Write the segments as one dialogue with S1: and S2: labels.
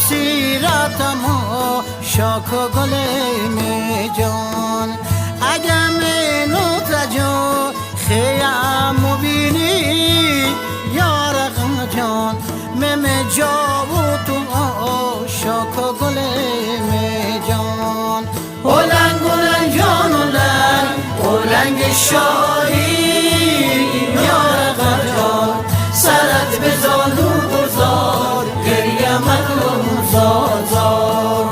S1: سیرتم و شاک و گل می جان اگر منو تجا خیم مبینی یارق جان مم جاو تو شاک و گل می جان اولنگ اولنگ جان اولنگ اولنگ شاهی یارق جان سرت به زانو گذار گریه مکن زار زار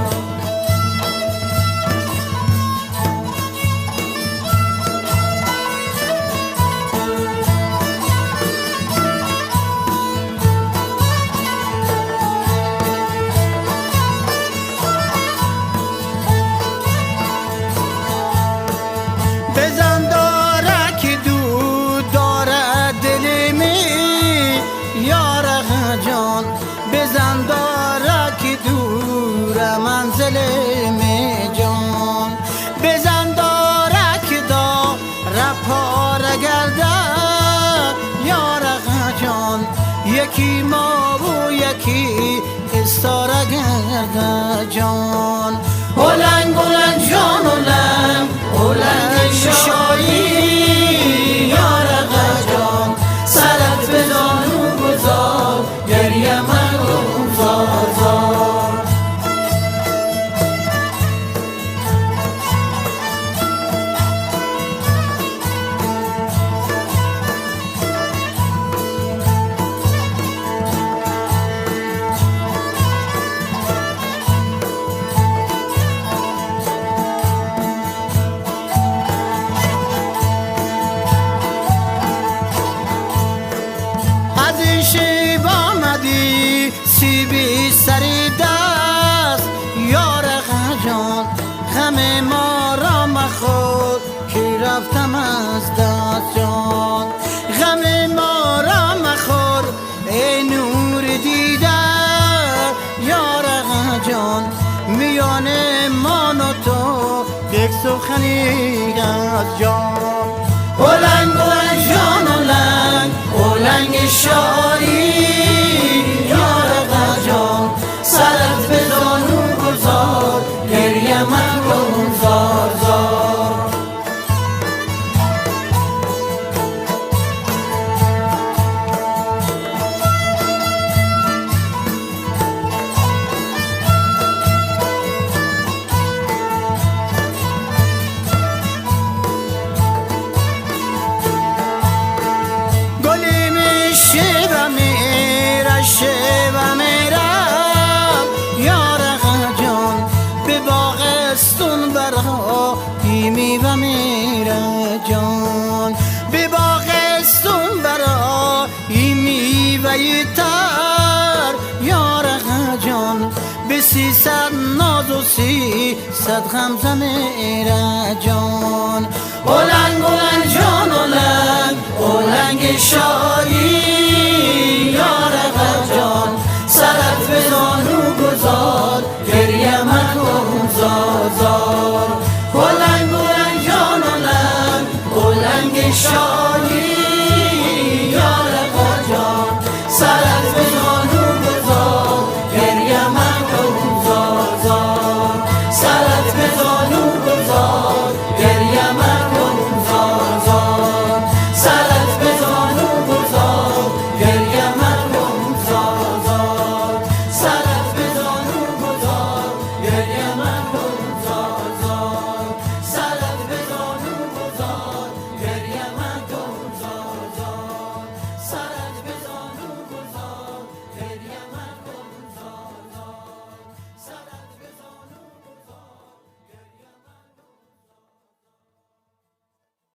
S1: بزن داره که دود داره دل می یارق جان بزن داره که دور منزل می جان بزن داره که داره پاره گرده یارق جان یکی ما و یکی استاره گرده جان اولنگ اولنگ جان اولنگ اولنگ شایی یارق جان سرت به زانو گذار گریه مکن زار زار از این شیب آمدی سیبی سری دست یارق جان غم ما را مخور که رفتم از دست جان غم ما را مخور ای نور دیده یارق جان میان من و تو یک سخنی از جان اولنگ اولنگ جان اولنگ اولنگ شایی یارق جان سرت به زانو گذار گریه مکن زار زار گلی میشه و میره شه و میرم یارق جان به باغستون برای میوه میره جان به باغستون برای میوه تر یارق جان به 300 ناز و 300 غمزه میره جان اولنگ اولنگ جان اولنگ اولنگ شایی یارق جان سرت به زانو گذار گریه مکن زار زار اولنگ اولنگ جان اولنگ اولنگ شایی